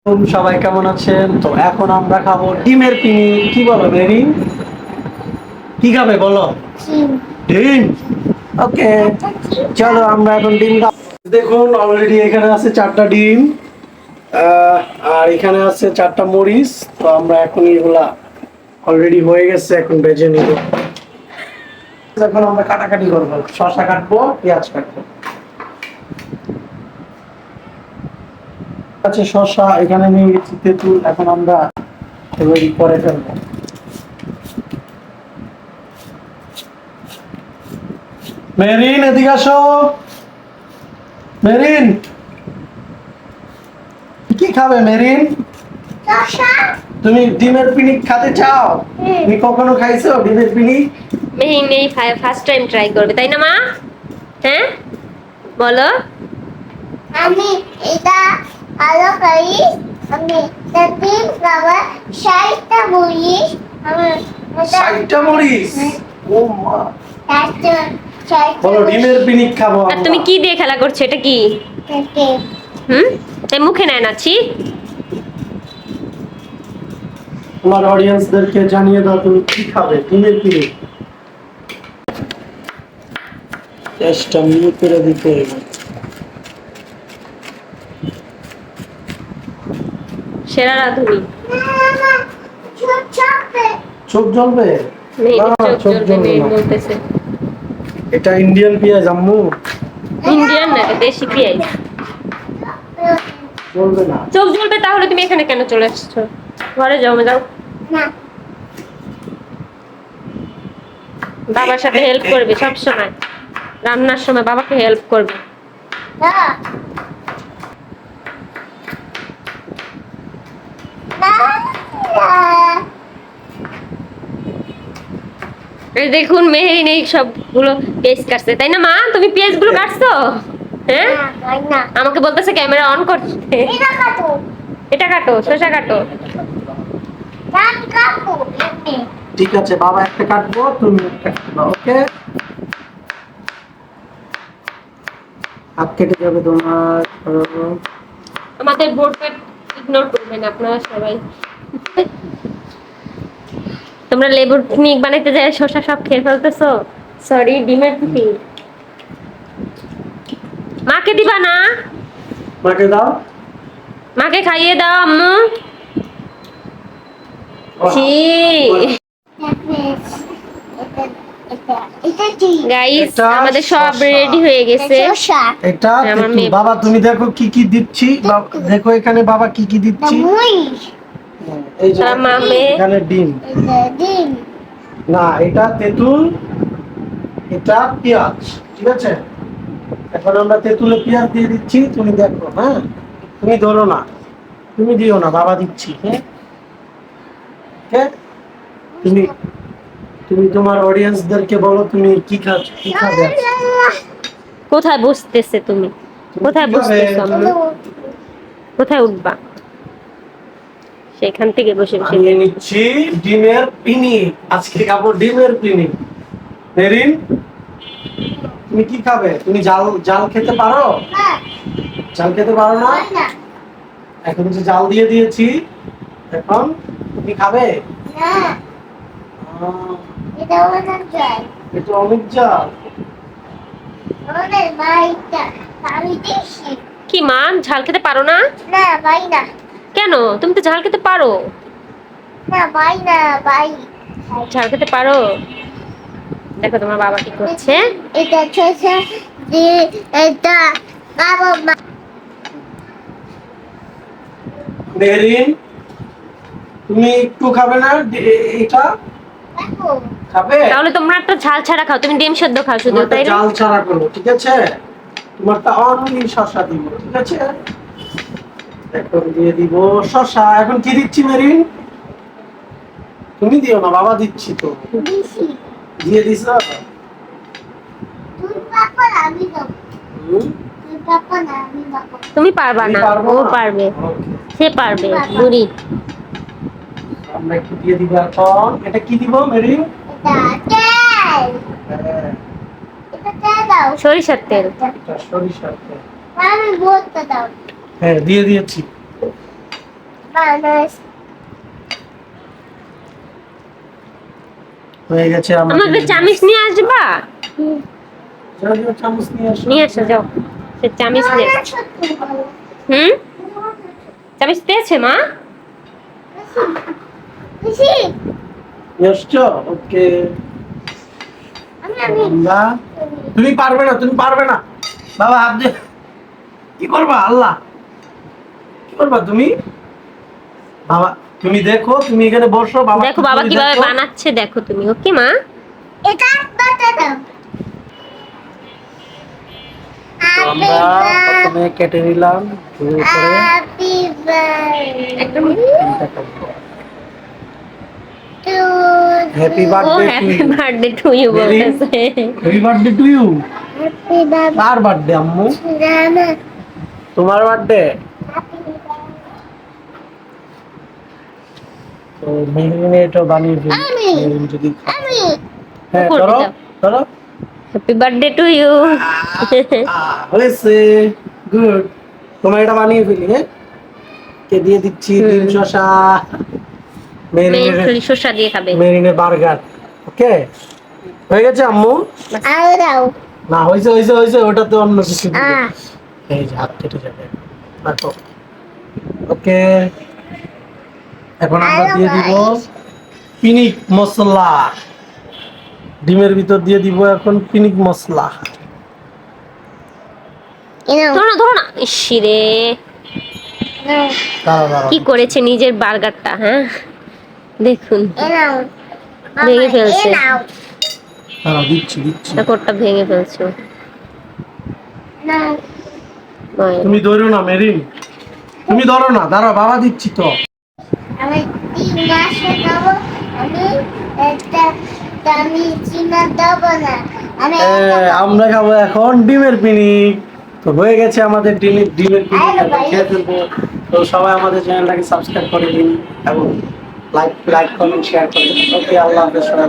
সবাই কেমন আছেন? তো এখন আমরা খাবো ডিমের পিনি। কি বলো মেরি? কি খাবে বলো? ডিম। ওকে, চলো আমরা এখন ডিম খাবো। দেখুন অলরেডি এখানে আছে 4টা ডিম, আহ, আর এখানে আছে 4টা মরিচ। তো আমরা এখন এগুলা অলরেডি হয়ে গেছে, এখন ভেজে নিব। এখন আমরা কাটাকাটি করবো, শসা কাটবো, পেঁয়াজ কাটবো। আছে শসা, এখানে নিয়ে গেছি তেঁতুল। এখন আমরা এগুলো করে ফেলবো। মেরিন এদিকে আসো। মেরিন, কি খাবে মেরিন? তুমি ডিমের পিনিক খেতে চাও? তুমি কখনো খাইছো ডিমের পিনিক? মেহিন এই ফার্স্ট টাইম ট্রাই করবে তাই না মা? হ্যাঁ বলো। আমি এটা ভালো করি। আমি তিন খাবার 60টা মরিচ। আমি 60টা মরিচ? ও মা, বলো ডিমের মরিচ পিনিক খাবো আর তুমি কি দিয়ে খেলা করছো? এটা কি? খেতে। তাই মুখে নেয় নাচ্ছি। তোমার অডিয়েন্সদেরকে জানিয়ে দাও তুমি কি খাবে ডিমের পিনিক। চেষ্টা মিলিয়ে করে দিতে হবে। সেরা রাঁধুনি। চোখ জ্বলবে? না, চোখ জ্বলবে না। বলতেছে এটা ইন্ডিয়ান পেঁয়াজ আম্মু, ইন্ডিয়ান না, এটা দেশি পেঁয়াজ। জ্বলবে না। চোখ জ্বলবে তাহলে তুমি এখানে কেন চলে আসছো? ঘরে যাও, যাও। না, বাবার সাথে হেল্প করবে সব সময়, রান্নার সময় বাবাকে হেল্প করবে। না, না, এই দেখুন মেহেরিন এই সবগুলো পেঁয়াজ কাটছে তাই না মা? তুমি পেঁয়াজ গুলো কাটছো? হ্যাঁ, না, আমাকে বলতেছে ক্যামেরা অন করতে। এটা কাটো। এটা কাটো, শসা কাটো। ধান কাটো এমনি। ঠিক আছে, বাবা একটা কাটবো, তুমি একটা কাটবা। ওকে, হাত কেটে যাবে তোমার। আমাদের বোর্ডটা ইগনোর করবেন আপনারা সবাই। তোমরা লেবুর পিকনিক বানাইতে যায় শসা সব খেয়ে ফেলতেছো। সরি, ডিমের পিকনিক। মাকে দিবা না? মাকে দাও। মাকে খাইয়ে দাও আম্মু। ছি এটা কি? গাইস, এটা আমাদের সব শসা। রেডি হয়ে গেছে। শসা। এটা আমার তেঁতুল। মেয়ে- বাবা তুমি দেখো কি কি দিচ্ছি। দেখো এখানে বাবা কি কি দিচ্ছি। মরিচ। এই যে তার মামে এখানে ডিম। এটা ডিম। না, এটা তেঁতুল, এটা পেঁয়াজ। ঠিক আছে, এখন আমরা তেঁতুলে পেঁয়াজ দিয়ে দিচ্ছি। তুমি দেখো, হ্যাঁ, তুমি ধরো না, তুমি দিও না, বাবা দিচ্ছি। হ্যাঁ, হ্যাঁ, তুমি তুমি তোমার অডিয়েন্সদেরকে বলো তুমি কি খাচ্ছ, কি খাবে আজকে? কোথায় বসতেছে তুমি? তুমি কোথায় কি খাবে? বসতেছো আম্মু? কোথায় উঠবা? সেখান থেকে বসে বসে আমি নিচ্ছি ডিমের পিনি। আজকে খাবো ডিমের পিনি। মেরিন, তুমি কি খাবে? তুমি জাল জাল খেতে পারো? হ্যাঁ, জাল খেতে পারো না? হয় না। এখন যে জাল দিয়ে দিয়েছি, এখন তুমি খাবে? না, আহ, এটা অনেক যায়। এটা অনেক জাল। আমাদের ভাইটা আমি দিচ্ছি। কি মা, ঝাল খেতে পারো না? না, ভাই না। কেন? তুমি তো ঝাল খেতে পারো। না, ভাই না, ভাই। ঝাল খেতে পারো। দেখো তোমার বাবা কি করছে। এটা শসা দিয়ে এটা খাবো মা। মেরিন, তুমি একটু খাবে না এটা? দেখো, খাবে? তাহলে তোমরা একটা ঝাল ছাড়া খাও, তুমি ডিম সেদ্ধ খাও শুধু, তোমারটা তাই না? জাল ছাড়া করবো, ঠিক আছে? তোমারটা অনলি শসা দিব, ঠিক আছে? এখন দিয়ে দিব শসা। এখন কি দিচ্ছি মেরিন? তুমি দিও না, বাবা দিচ্ছি তো। দিছি। দিয়ে দিছ? তুই পাপা আমি দেবো। হুম? তুই পাপা না আমি দেবো। তুমি পারবা তুমি না, পারবো ও না? পারবে। Okay. সে পারবে বুড়ি। আমরা একটু দিয়ে দিব এখন। এটা কি দিব মেরিন? এটা তেল। হ্যাঁ, এটা তেল দাও। সরিষার তেল। এটা সরিষার তেল। আমি বলতে দাও। হ্যাঁ, দিয়ে দিয়েছি। বানাস হয়ে গেছে আমাকে চামিচ নিয়ে আসবা? যাও, যাও, চামচ নিয়ে আসো। নিয়ে আসো যাও, সে চামিচ নিয়ে আসো। হুম, চামিচ পেয়েছে মা? বেশি নিয়ে আসছো? ওকে। আমি তুমি পারবে না, তুমি পারবে না। বাবা হাত দিয়ে কি করবা? আল্লাহ, কি করবা তুমি? বাবা তুমি দেখো, তুমি এখানে বসো, বাবা দেখো বাবা কিভাবে বানাচ্ছে, দেখো তুমি। ওকে মা, এটা বাটা দাও আমরা প্রথমে কেটে নিলাম শুরু করে হ্যাপি বার্থডে টু হ্যাপি ও birthday to happy you. Birthday to you বলতেছে। Happy birthday to you. Happy birthday কার বার্থডে আম্মু? রানা তোমার বার্থডে? তো মেহরিনে এটা বানিয়ে ফেলি। আমি। মেহরিন যদি আমি হ্যাঁ করে ধরো দাও। ধরো। Happy birthday to you. হয়েছে, গুড। তোমার এটা বানিয়ে ফেলি, হ্যাঁ? কে দিয়ে দিচ্ছি ডিম শসা, মেরিনের শসা দিয়ে খাবে। মেরিনের বার্গার। ওকে, হয়ে গেছে আম্মু? আর দাও না, হয়েছে হয়েছে হয়েছে, ওটা তো অন্য কিছু দিবে। আ এই যে হাত কেটে যাবে। রাখো। ওকে, এখন আমরা দিয়ে দিব পিনিক মশলা। ডিমের ভিতর দিয়ে দিব এখন পিনিক মশলা। এনাও ধরো না ধরো না, ইসিরে দাঁড়াও দাঁড়াও, কি করেছে নিজের বার্গারটা, হ্যাঁ দেখুন এনাও ভেঙে ফেলছে। এনাও দাঁড়াও, দিচ্ছি দিচ্ছি। কোটটা ভেঙে ফেলছো। নাও তুমি ধরো না মেরিন, তুমি ধরো না, দাঁড়াও বাবা দিচ্ছি তো। আমি 3 মাসে দেবো আমি একটা দামি চিনা দেবো না আমি আমরা খাবো এখন ডিমের পিনিক। তো হয়ে গেছে আমাদের ডিমের পিনিক, এখন খেয়ে ফেলবো। তো সবাই আমাদের চ্যানেলটাকে সাবস্ক্রাইব করে দিন এবং লাইক কমেন্ট শেয়ার করে দিন। ওকে, আল্লাহ হাফেজ সবাই।